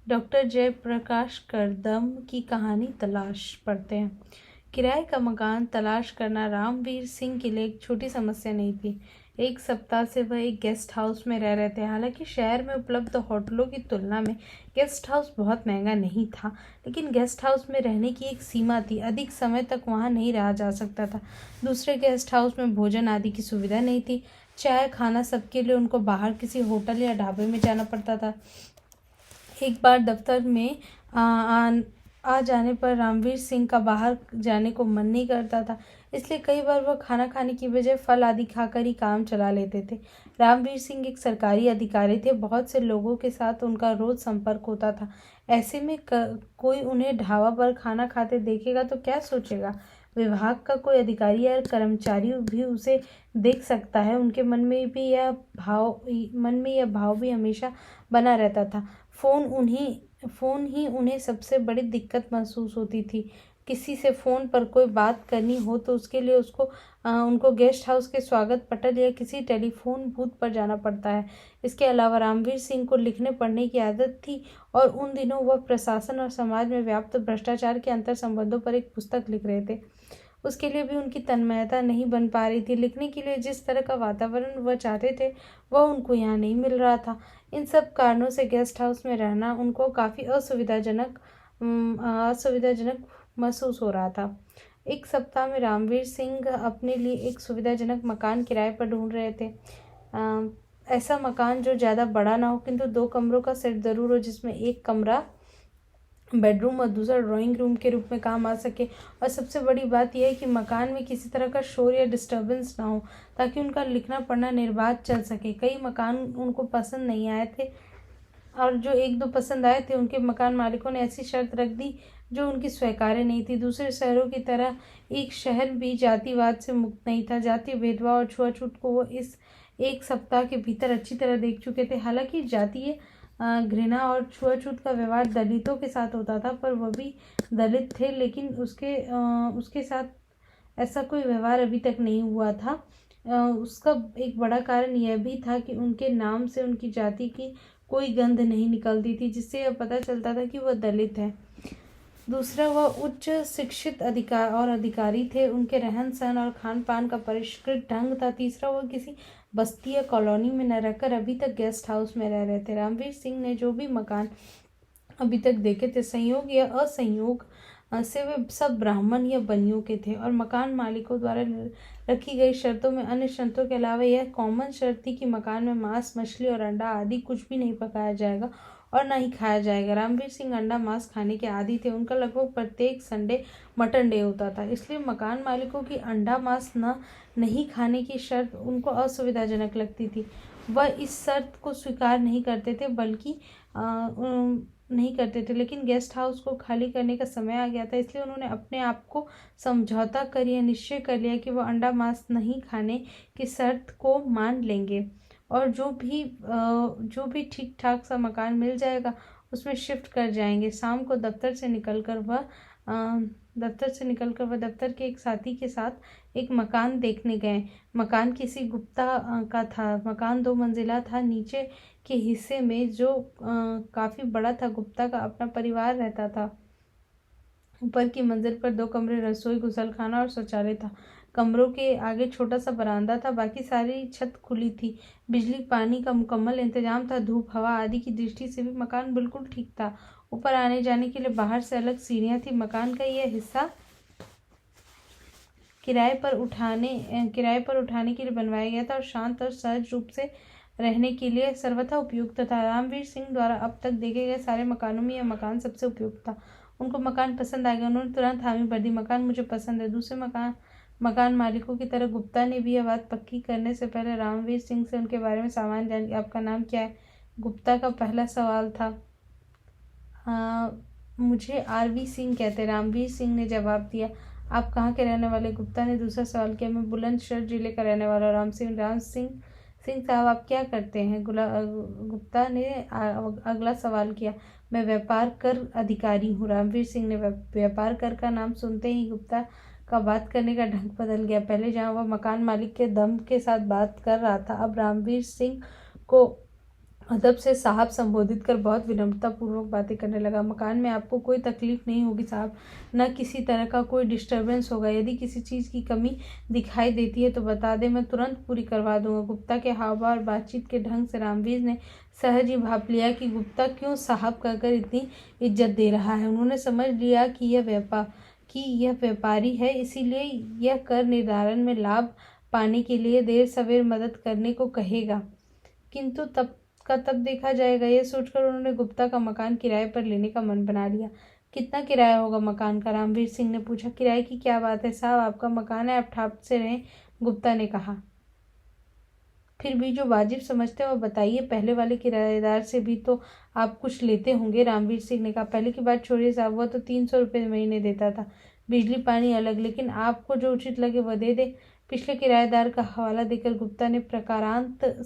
Doctor Jayaprakash करदम की कहानी तलाश पढ़ते हैं। किराए का मकान तलाश करना रामवीर सिंह के लिए एक छोटी समस्या नहीं थी। एक सप्ताह से वह एक गेस्ट हाउस में रह रहे थे। हालांकि शहर में उपलब्ध होटलों की तुलना में गेस्ट हाउस बहुत महंगा नहीं था, लेकिन गेस्ट हाउस में रहने की एक सीमा थी। अधिक समय तक वहां नहीं रहा जा सकता था। दूसरे गेस्ट हाउस में भोजन आदि की सुविधा नहीं थी। चाय खाना सबके लिए उनको बाहर किसी होटल या ढाबे में जाना पड़ता था। एक बार दफ्तर में आ जाने पर रामवीर सिंह का बाहर जाने को मन नहीं करता था, इसलिए कई बार वह खाना खाने की बजाय फल आदि खाकर ही काम चला लेते थे। रामवीर सिंह एक सरकारी अधिकारी थे। बहुत से लोगों के साथ उनका रोज संपर्क होता था। ऐसे में कोई उन्हें ढाबा पर खाना खाते देखेगा तो क्या सोचेगा? विभाग का कोई अधिकारी या कर्मचारी भी उसे देख सकता है। उनके मन में यह भाव भी हमेशा बना रहता था। फ़ोन ही उन्हें सबसे बड़ी दिक्कत महसूस होती थी। किसी से फ़ोन पर कोई बात करनी हो तो उसके लिए उनको गेस्ट हाउस के स्वागत पटल या किसी टेलीफोन बूथ पर जाना पड़ता है। इसके अलावा रामवीर सिंह को लिखने पढ़ने की आदत थी और उन दिनों वह प्रशासन और समाज में व्याप्त भ्रष्टाचार के अंतर संबंधों पर एक पुस्तक लिख रहे थे। उसके लिए भी उनकी तन्मयता नहीं बन पा रही थी। लिखने के लिए जिस तरह का वातावरण वह चाहते थे वह उनको यहाँ नहीं मिल रहा था। इन सब कारणों से गेस्ट हाउस में रहना उनको काफ़ी असुविधाजनक महसूस हो रहा था। एक सप्ताह में रामवीर सिंह अपने लिए एक सुविधाजनक मकान किराए पर ढूंढ रहे थे। ऐसा मकान जो ज़्यादा बड़ा ना हो, किंतु 2 कमरों का सेट ज़रूर हो, जिसमें एक कमरा बेडरूम और दूसरा ड्राइंग रूम के रूप में काम आ सके। और सबसे बड़ी बात यह है कि मकान में किसी तरह का शोर या डिस्टर्बेंस ना हो, ताकि उनका लिखना पढ़ना निर्बाध चल सके। कई मकान उनको पसंद नहीं आए थे और जो 1-2 पसंद आए थे उनके मकान मालिकों ने ऐसी शर्त रख दी जो उनकी स्वीकार्य नहीं थी। दूसरे शहरों की तरह एक शहर भी जातिवाद से मुक्त नहीं था। जातीय भेदभाव और छुआछूत को वो इस एक सप्ताह के भीतर अच्छी तरह देख चुके थे। हालांकि जातीय घृणा और छुआछूत का व्यवहार दलितों के साथ होता था, पर वह भी दलित थे, लेकिन उसके साथ ऐसा कोई व्यवहार अभी तक नहीं हुआ था। उसका एक बड़ा कारण यह भी था कि उनके नाम से उनकी जाति की कोई गंध नहीं निकलती थी, जिससे यह पता चलता था कि वह दलित है। दूसरा, वह उच्च शिक्षित अधिकारी थे। उनके रहन सहन और खान पान का परिष्कृत ढंग था। तीसरा, वह किसी बस्ती या कॉलोनी में न रहकर अभी तक गेस्ट हाउस में रह रहे थे। रामवीर सिंह ने जो भी मकान अभी तक देखे थे, संयोग या असंयोग से वे सब ब्राह्मण या बनियों के थे और मकान मालिकों द्वारा रखी गई शर्तों में अन्य शर्तों के अलावा यह कॉमन शर्त थी कि मकान में मांस, मछली और अंडा आदि कुछ भी नहीं पकाया जाएगा और ना ही खाया जाएगा। रामवीर सिंह अंडा मांस खाने के आदी थे। उनका लगभग प्रत्येक संडे मटन डे होता था, इसलिए मकान मालिकों की अंडा मांस नहीं खाने की शर्त उनको असुविधाजनक लगती थी। वह इस शर्त को स्वीकार नहीं करते थे, लेकिन गेस्ट हाउस को खाली करने का समय आ गया था, इसलिए उन्होंने अपने आप को समझौता कर यह निश्चय कर लिया कि वह अंडा मांस नहीं खाने की शर्त को मान लेंगे और जो भी ठीक ठाक सा मकान मिल जाएगा उसमें शिफ्ट कर जाएंगे। शाम को दफ्तर से निकलकर वह दफ्तर के एक साथी के साथ एक मकान देखने गए। मकान किसी गुप्ता का था। मकान 2 मंजिला था। नीचे के हिस्से में, जो काफी बड़ा था, गुप्ता का अपना परिवार रहता था। ऊपर की मंजिल पर 2 कमरे, रसोई, गुसलखाना और शौचालय था। कमरों के आगे छोटा सा बरामदा था। बाकी सारी छत खुली थी। बिजली पानी का मुकम्मल इंतजाम था। धूप हवा आदि की दृष्टि से भी मकान बिल्कुल ठीक था। ऊपर आने जाने के लिए बाहर से अलग सीढ़ियां थी। मकान का यह हिस्सा किराए पर उठाने के लिए बनवाया गया था और शांत और सहज रूप से रहने के लिए सर्वथा उपयुक्त था। रामवीर सिंह द्वारा अब तक देखे गए सारे मकानों में यह मकान सबसे उपयुक्त था। उनको मकान पसंद आ गया। उन्होंने तुरंत हामी भर दी, मकान मुझे पसंद है। दूसरे मकान मालिकों की तरह गुप्ता ने भी यह बात पक्की करने से पहले रामवीर सिंह से उनके बारे में सामान्य जान लिया। आपका नाम क्या है? गुप्ता का पहला सवाल था। मुझे RV सिंह कहते, रामवीर सिंह ने जवाब दिया। आप कहाँ के रहने वाले? गुप्ता ने दूसरा सवाल किया। मैं बुलंदशहर जिले का रहने वाला राम सिंह साहब, आप क्या करते हैं? गुप्ता ने अगला सवाल किया। मैं व्यापार कर अधिकारी हूँ। रामवीर सिंह ने व्यापार कर का नाम सुनते ही गुप्ता का बात करने का ढंग बदल गया। पहले जहाँ वह मकान मालिक के दम के साथ बात कर रहा था, अब रामवीर सिंह को अदब से साहब संबोधित कर बहुत विनम्रता पूर्वक बातें करने लगा। मकान में आपको कोई तकलीफ नहीं होगी साहब, न किसी तरह का कोई डिस्टरबेंस होगा। यदि किसी चीज़ की कमी दिखाई देती है तो बता दें, मैं तुरंत पूरी करवा दूंगा। गुप्ता के हाव भाव और बातचीत के ढंग से रामवीर ने सहज ही भाप लिया कि गुप्ता क्यों साहब कहकर इतनी इज्जत दे रहा है। उन्होंने समझ लिया कि यह व्यापारी है, इसीलिए यह कर निर्धारण में लाभ पाने के लिए देर सवेर मदद करने को कहेगा, किंतु तब देखा जाएगा। यह सोचकर उन्होंने गुप्ता का मकान किराए पर लेने का मन बना लिया। कितना किराया होगा मकान का? रामवीर सिंह ने पूछा। किराए की क्या बात है साहब, आपका मकान है, आप ठाट से रहें, गुप्ता ने कहा। फिर भी जो वाजिब समझते हैं वो बताइए, पहले वाले किराएदार से भी तो आप कुछ लेते होंगे, रामवीर सिंह ने कहा। पहले की बात छोड़िए साहब, वह तो 300 रुपये महीने देता था, बिजली पानी अलग, लेकिन आपको जो उचित लगे वह दे दे। पिछले किराएदार का हवाला देकर गुप्ता ने प्रकारांतर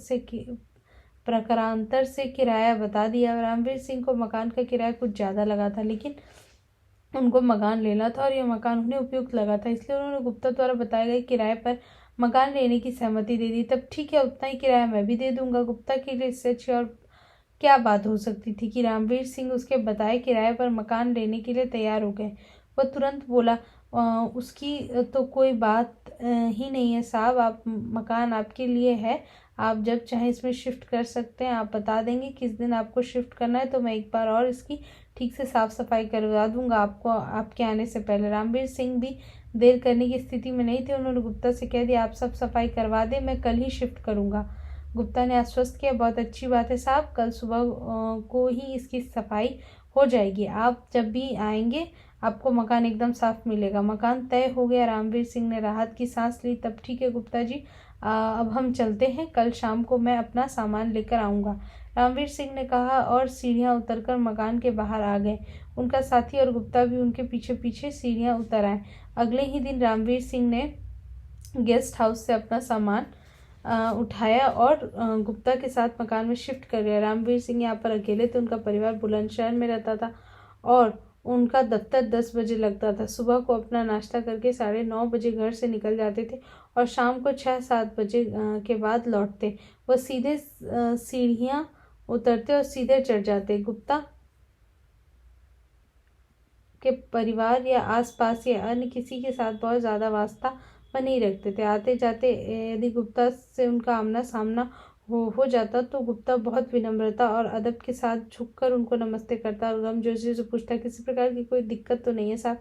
से किराया बता दिया। रामवीर सिंह को मकान का किराया कुछ ज्यादा लगा था, लेकिन उनको मकान लेना था और यह मकान उन्हें उपयुक्त लगा था, इसलिए उन्होंने गुप्ता द्वारा बताए गए किराए पर मकान लेने की सहमति दे दी। तब ठीक है, उतना ही किराया मैं भी दे दूंगा। गुप्ता के लिए इससे अच्छी और क्या बात हो सकती थी कि रामवीर सिंह उसके बताए किराए पर मकान लेने के लिए तैयार हो गए। वह तुरंत बोला, उसकी तो कोई बात ही नहीं है साहब, आप मकान आपके लिए है, आप जब चाहें इसमें शिफ्ट कर सकते हैं। आप बता देंगे किस दिन आपको शिफ्ट करना है तो मैं एक बार और इसकी ठीक से साफ सफाई करवा दूंगा आपको आपके आने से पहले। रामवीर सिंह भी देर करने की स्थिति में नहीं थे। उन्होंने गुप्ता से कह दिया, आप सब सफाई करवा दें, मैं कल ही शिफ्ट करूंगा। गुप्ता ने आश्वस्त किया, बहुत अच्छी बात है साहब, कल सुबह को ही इसकी सफाई हो जाएगी। आप जब भी आएंगे आपको मकान एकदम साफ मिलेगा। मकान तय हो गया। रामवीर सिंह ने राहत की सांस ली। तब ठीक है गुप्ता जी, अब हम चलते हैं, कल शाम को मैं अपना सामान लेकर आऊँगा, रामवीर सिंह ने कहा और सीढ़ियाँ उतरकर मकान के बाहर आ गए। उनका साथी और गुप्ता भी उनके पीछे पीछे सीढ़ियाँ उतर आए। अगले ही दिन रामवीर सिंह ने गेस्ट हाउस से अपना सामान उठाया और गुप्ता के साथ मकान में शिफ्ट कर गया। रामवीर सिंह यहाँ पर अकेले थे। उनका परिवार बुलंदशहर में रहता था और उनका दफ्तर 10 बजे लगता था। सुबह को अपना नाश्ता करके 9:30 बजे घर से निकल जाते थे और शाम को 6-7 बजे के बाद लौटते। वह सीधे सीढ़ियाँ उतरते और सीधे चढ़ जाते। गुप्ता के परिवार या आसपास या अन्य किसी के साथ बहुत ज़्यादा वास्ता वह नहीं रखते थे। आते जाते यदि गुप्ता से उनका आमना सामना हो जाता तो गुप्ता बहुत विनम्रता और अदब के साथ झुककर उनको नमस्ते करता और गर्मजोशी से पूछता, किसी प्रकार की कोई दिक्कत तो नहीं है साहब?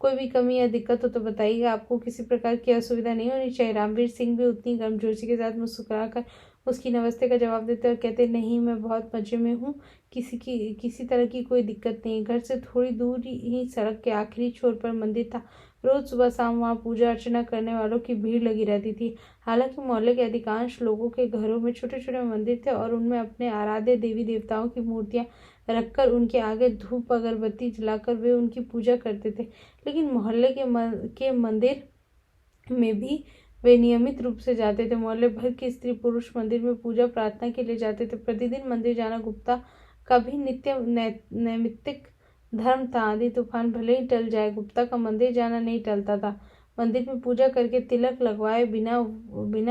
कोई भी कमी या दिक्कत हो तो बताइएगा, आपको किसी प्रकार की असुविधा नहीं होनी चाहिए। रामवीर सिंह भी उतनी गर्मजोशी के साथ मुस्कुराकर उसकी नमस्ते का जवाब देते और कहते, नहीं, मैं बहुत मजे में हूँ, किसी तरह की कोई दिक्कत नहीं। घर से थोड़ी दूर ही सड़क के आखिरी छोर पर मंदिर था। रोज सुबह शाम वहाँ पूजा अर्चना करने वालों की भीड़ लगी रहती थी। हालांकि मोहल्ले के अधिकांश लोगों के घरों में छोटे छोटे मंदिर थे और उनमें अपने आराध्य देवी देवताओं की मूर्तियां रखकर उनके आगे धूप अगरबत्ती जलाकर वे उनकी पूजा करते थे। लेकिन मोहल्ले के मंदिर में भी वे नियमित रूप से जाते थे। मोहल्ले भर के स्त्री पुरुष मंदिर में पूजा प्रार्थना के लिए जाते थे। प्रतिदिन मंदिर जाना गुप्ता का भी नैमित्तिक धर्म था। आंधी तूफान भले ही टल जाए, गुप्ता का मंदिर जाना नहीं टलता था। मंदिर में पूजा करके तिलक लगवाए बिना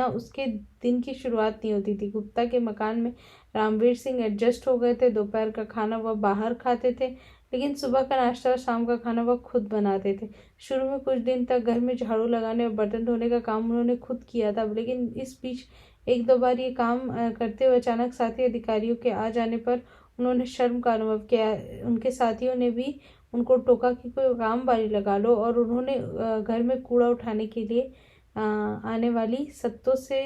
उसके दिन की शुरुआत नहीं होती थी। गुप्ता के मकान में रामवीर सिंह एडजस्ट हो गए थे। दोपहर का खाना वह बाहर खाते थे, लेकिन सुबह का नाश्ता और शाम का खाना वह खुद बनाते थे। शुरू में कुछ दिन तक घर में झाड़ू लगाने और बर्तन धोने का काम उन्होंने खुद किया था, लेकिन इस बीच एक दो बार ये काम करते हुए अचानक साथी अधिकारियों के आ जाने पर उन्होंने शर्म का अनुभव किया। उनके साथियों ने भी उनको टोका कि कोई काम बारी लगा लो और उन्होंने घर में कूड़ा उठाने के लिए आने वाली सत्तों से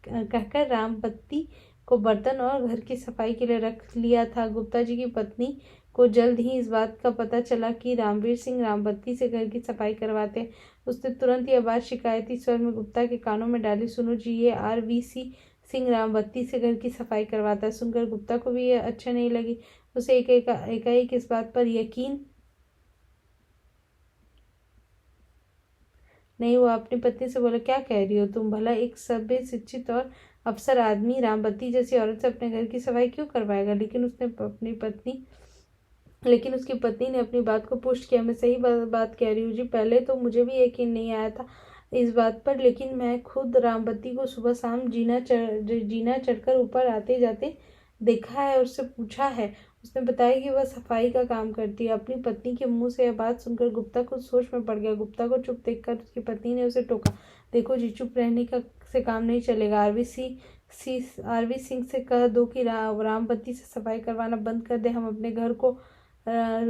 कहकर रामबत्ती को बर्तन और घर की सफाई के लिए रख लिया था। गुप्ता जी की पत्नी को जल्द ही इस बात का पता चला कि रामवीर सिंह रामबत्ती से घर की सफाई करवाते। उसने तुरंत यह बात शिकायती स्वर में गुप्ता के कानों में डाली, सुनो जी, ये RVC सिंह रामबत्ती से घर की सफाई करवाता है। सुनकर गुप्ता को भी यह अच्छा नहीं लगी। उसे एकाएक इस बात पर यकीन नहीं हुआ। अपनी पत्नी से बोला, क्या कह रही हो तुम? भला एक सभ्य शिक्षित और अफसर आदमी रामबत्ती जैसी औरत से अपने घर की सफाई क्यों करवाएगा? लेकिन उसकी पत्नी ने अपनी बात को पुष्ट किया, मैं सही बात कह रही हूँ जी। पहले तो मुझे भी यकीन नहीं आया था इस बात पर, लेकिन मैं खुद रामबत्ती को सुबह शाम जीना चढ़कर ऊपर आते जाते देखा है और उससे पूछा है। उसने बताया कि वह सफाई का काम करती है। अपनी पत्नी के मुंह से यह बात सुनकर गुप्ता कुछ सोच में पड़ गया। गुप्ता को चुप देखकर उसकी पत्नी ने उसे टोका, देखो जी, चुप रहने का से काम नहीं चलेगा। आरवी सिंह से कह दो कि रामपति से सफाई करवाना बंद कर दे, हम अपने घर को।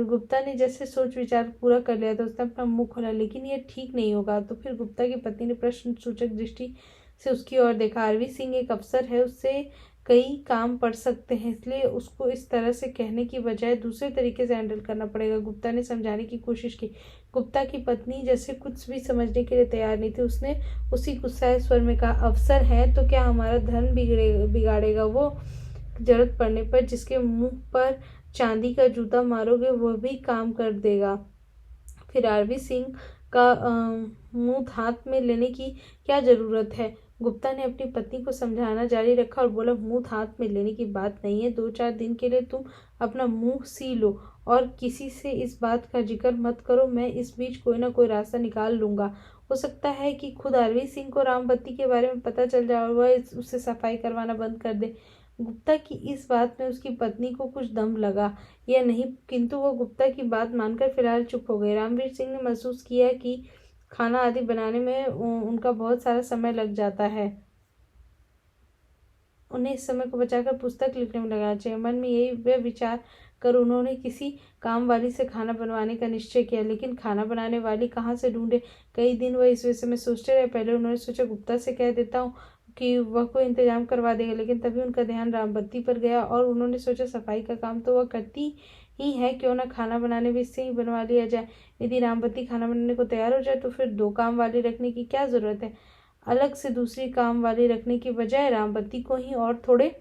गुप्ता ने जैसे सोच विचार पूरा कर लिया तो उसने अपना मुंह खोला, लेकिन यह ठीक नहीं होगा। तो फिर गुप्ता की पत्नी ने प्रश्न सूचक दृष्टि से उसकी ओर देखा। आरवी सिंह एक अफसर है, उससे कई काम पड़ सकते हैं, इसलिए उसको इस तरह से कहने की बजाय दूसरे तरीके से हैंडल करना पड़ेगा। गुप्ता ने समझाने की कोशिश की। गुप्ता की पत्नी जैसे कुछ भी समझने के लिए तैयार नहीं थी। उसने उसी गुस्साए स्वर में कहा, अफसर है तो क्या हमारा धन बिगाड़ेगा वो? जरूरत पड़ने पर जिसके मुंह पर चांदी का जूता मारोगे वह भी काम कर देगा। फिर आरवी सिंह का मुंह हाथ में लेने की क्या जरूरत है? गुप्ता ने अपनी पत्नी को समझाना जारी रखा और बोला, मुंह हाथ में लेने की बात नहीं है। 2-4 दिन के लिए तुम अपना मुंह सी लो और किसी से इस बात का जिक्र मत करो। मैं इस बीच कोई ना कोई रास्ता निकाल लूंगा। हो सकता है कि खुद आरवी सिंह को रामबत्ती के बारे में पता चल जाए और वह उससे सफाई करवाना बंद कर दे। गुप्ता की इस बात में उसकी पत्नी को कुछ दम लगा या नहीं, किंतु वह गुप्ता की बात मानकर फिलहाल चुप हो गए। रामवीर सिंह ने महसूस किया कि खाना आदि बनाने में उनका बहुत सारा समय लग जाता है। उन्हें इस समय को बचाकर पुस्तक लिखने में लगाना चाहिए। मन में यही वे विचार कर उन्होंने किसी काम वाली से खाना बनवाने का निश्चय किया, लेकिन खाना बनाने वाली कहाँ से ढूंढे? कई दिन वह इस विषय में सोचते रहे। पहले उन्होंने सोचा गुप्ता से कह देता हूँ कि वह कोई इंतजाम करवा देगा, लेकिन तभी उनका ध्यान रामबत्ती पर गया और उन्होंने सोचा सफाई का काम तो वह करती ही है, क्यों ना खाना बनाने भी इससे ही बनवा लिया जाए। यदि रामबत्ती खाना बनाने को तैयार हो जाए तो फिर 2 काम वाली रखने की क्या जरूरत है? अलग से दूसरी काम वाली रखने की बजाय रामबत्ती को ही और थोड़े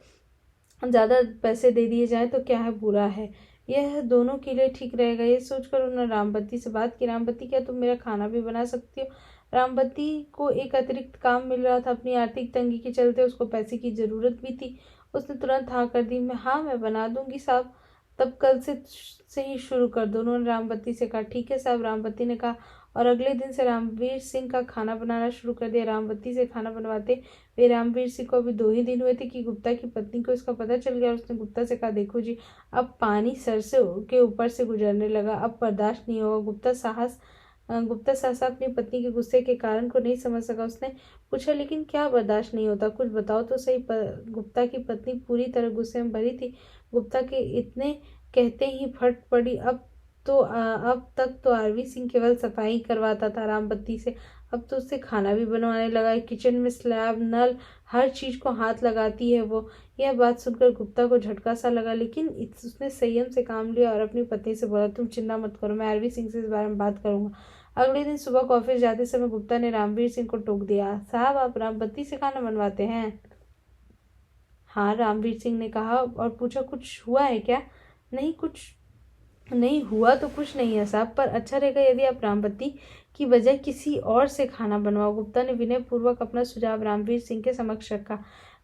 ज़्यादा पैसे दे दिए जाए तो क्या है, बुरा है? यह दोनों के लिए ठीक रहेगा। ये सोचकर उन्होंने रामबत्ती से बात की, रामबत्ती, क्या तुम मेरा खाना भी बना सकती हो? रामबत्ती को एक अतिरिक्त काम मिल रहा था। अपनी आर्थिक तंगी के चलते उसको पैसे की जरूरत भी थी। उसने तुरंत हाँ कर दी। मैं बना दूंगी साहब, तब कल से ही शुरू कर दो। उन्होंने रामबत्ती से कहा, ठीक है साहब, रामबत्ती ने कहा, और अगले दिन से रामवीर सिंह का खाना बनाना शुरू कर दिया। रामबत्ती से खाना बनवाते वे रामवीर सिंह को अभी 2 ही दिन हुए थे कि गुप्ता की पत्नी को इसका पता चल गया। उसने गुप्ता से कहा, देखो जी, अब पानी सर से के ऊपर से गुजरने लगा, अब बर्दाश्त नहीं होगा। गुप्ता सहसा अपनी पत्नी के गुस्से के कारण को नहीं समझ सका। उसने पूछा, लेकिन क्या बर्दाश्त नहीं होता, कुछ बताओ तो सही। गुप्ता की पत्नी पूरी तरह गुस्से में भरी थी। गुप्ता के इतने कहते ही फट पड़ी। अब तक तो आरवी सिंह केवल सफाई करवाता था रामबत्ती से, अब तो उससे खाना भी बनवाने लगा है। किचन में स्लैब, नल, हर चीज को हाथ लगाती है वो। यह बात सुनकर गुप्ता को झटका सा लगा, लेकिन उसने संयम से काम लिया और अपनी पत्नी से बोला, तुम चिंता मत करो, मैं आरवी सिंह से इस बारे में बात करूंगा। अगले दिन सुबह को ऑफिस जाते समय गुप्ता ने रामवीर सिंह को टोक दिया, साहब, आप रामबत्ती से खाना बनवाते हैं? हाँ, रामवीर सिंह ने कहा और पूछा, कुछ हुआ है क्या? नहीं, कुछ नहीं हुआ तो कुछ नहीं है साहब, पर अच्छा रहेगा यदि आप रामबत्ती की बजाय किसी और से खाना बनवाओ। गुप्ता ने विनय पूर्वक अपना सुझाव रामवीर सिंह के समक्ष रखा।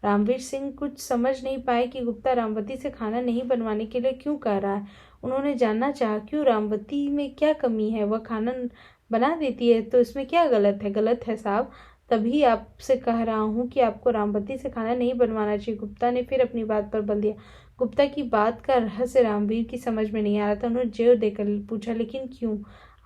रामवीर सिंह कुछ समझ नहीं पाए कि गुप्ता रामबत्ती से खाना नहीं बनवाने के लिए क्यों कह रहा है। उन्होंने जानना चाहा, क्यों, रामबत्ती में क्या कमी है? वह खाना बना देती है तो इसमें क्या गलत है? गलत है साहब, तभी आपसे कह रहा हूँ कि आपको रामबत्ती से खाना नहीं बनवाना चाहिए। गुप्ता ने फिर अपनी बात पर बल दिया। गुप्ता की बात का रहस्य रामवीर की समझ में नहीं आ रहा था। उन्होंने जोर देकर पूछा, लेकिन क्यों?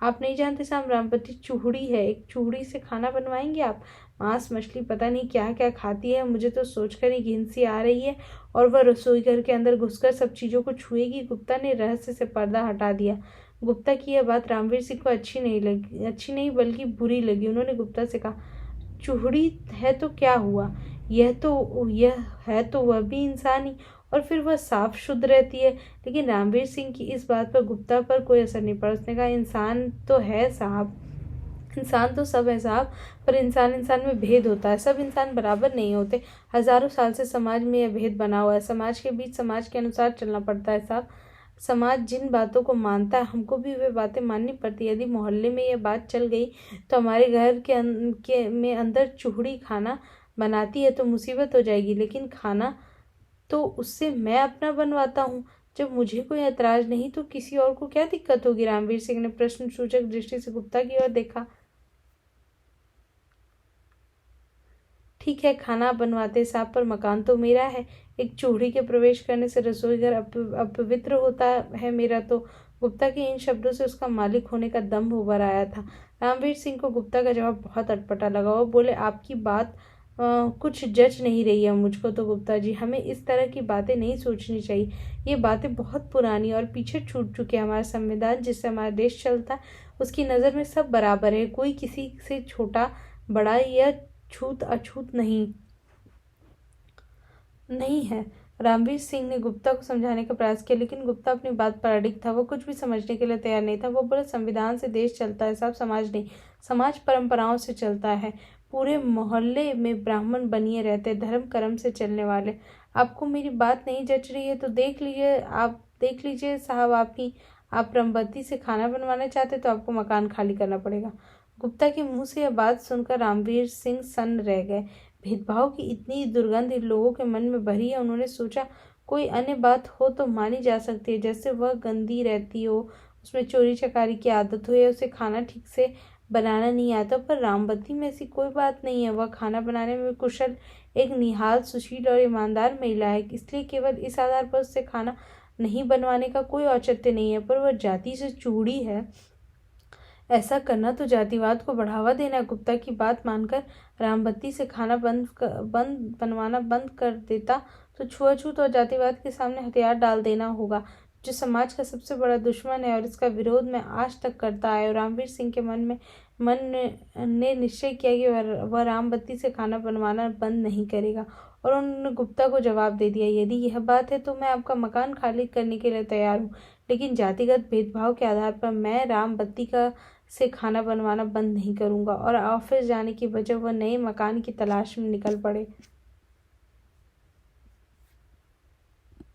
आप नहीं जानते साहब, रामबत्ती चूहड़ी है, एक चूहड़ी से खाना बनवाएंगे आप? मांस मछली पता नहीं क्या क्या खाती है, मुझे तो सोचकर ही घिन सी आ रही है। और वह रसोई घर के अंदर घुसकर सब चीजों को छुएगी। गुप्ता ने रहस्य से पर्दा हटा दिया। गुप्ता की यह बात रामवीर सिंह को अच्छी नहीं बल्कि बुरी लगी। उन्होंने गुप्ता से कहा, चूहड़ी है तो क्या हुआ? यह है तो वह भी इंसान ही, और फिर वह साफ शुद्ध रहती है। लेकिन रामवीर सिंह की इस बात पर गुप्ता पर कोई असर नहीं पड़ा। उसने कहा, इंसान तो है साहब, इंसान तो सब है साहब, पर इंसान इंसान में भेद होता है, सब इंसान बराबर नहीं होते। हजारों साल से समाज में यह भेद बना हुआ है। समाज के बीच समाज के अनुसार चलना पड़ता है साहब। समाज जिन बातों को मानता है हमको भी वे बातें माननी पड़ती है। यदि मोहल्ले में यह बात चल गई तो हमारे घर में अंदर चूहड़ी खाना बनाती है तो मुसीबत हो जाएगी, लेकिन खाना तो उससे मैं अपना बनवाता हूँ। जब मुझे कोई ऐतराज नहीं तो किसी और को क्या दिक्कत होगी? रामवीर सिंह ने प्रश्न सूचक दृष्टि से गुप्ता की ओर देखा। ठीक है, खाना बनवाते साहब, पर मकान तो मेरा है। एक चूड़ी के प्रवेश करने से रसोई घर अपवित्र होता है मेरा तो। गुप्ता के इन शब्दों से उसका मालिक होने का दम्भ उभर आया था। रामवीर सिंह को गुप्ता का जवाब बहुत अटपटा लगा। वो बोले, आपकी बात कुछ जच नहीं रही है मुझको तो गुप्ता जी। हमें इस तरह की बातें नहीं सोचनी चाहिए। ये बातें बहुत पुरानी और पीछे छूट चुके हैं। हमारा संविधान जिससे हमारा देश चलता है, उसकी नज़र में सब बराबर है। कोई किसी से छोटा बड़ा या छूत अछूत नहीं है। रामवीर सिंह ने गुप्ता को समझाने का प्रयास किया, लेकिन गुप्ता अपनी बात पर अडिग था। वो कुछ भी समझने के लिए तैयार नहीं था। वो बोले, संविधान से देश चलता है साहब, समाज नहीं। समाज परंपराओं से चलता है। पूरे मोहल्ले में ब्राह्मण बनिए रहते, धर्म कर्म से चलने वाले। आपको मेरी बात नहीं जच रही है तो देख लीजिए साहब, आप रमबत्ती से खाना बनवाना चाहते तो आपको मकान खाली करना पड़ेगा। गुप्ता के मुंह से यह बात सुनकर रामवीर सिंह सन्न रह गए। भेदभाव की इतनी दुर्गंध इन लोगों के मन में भरी है। उन्होंने सोचा, कोई अन्य बात हो तो मानी जा सकती है, जैसे वह गंदी रहती हो, उसमें चोरी चकारी की आदत हो, या उसे खाना ठीक से बनाना नहीं आता। पर रामबत्ती में ऐसी कोई बात नहीं है। वह खाना बनाने में कुशल, एक निहाल, सुशील और ईमानदार महिला है। इसलिए केवल इस आधार पर उससे खाना नहीं बनवाने का कोई औचित्य नहीं है। पर वह जाति से चूड़ी है, ऐसा करना तो जातिवाद को बढ़ावा देना है। गुप्ता की बात मानकर रामबत्ती से खाना बनवाना बंद कर देता तो छुआछूत और जातिवाद के सामने हथियार डाल देना होगा, जो समाज का सबसे बड़ा दुश्मन है और इसका विरोध मैं आज तक करता आया हूं। रामवीर सिंह के मन ने निश्चय किया कि वह रामबत्ती से खाना बनवाना बंद नहीं करेगा, और उन्होंने गुप्ता को जवाब दे दिया, यदि यह बात है तो मैं आपका मकान खाली करने के लिए तैयार हूँ, लेकिन जातिगत भेदभाव के आधार पर मैं रामबत्ती का से खाना बनवाना बंद नहीं करूंगा। और ऑफिस जाने की वजह वह नए मकान की तलाश में निकल पड़े।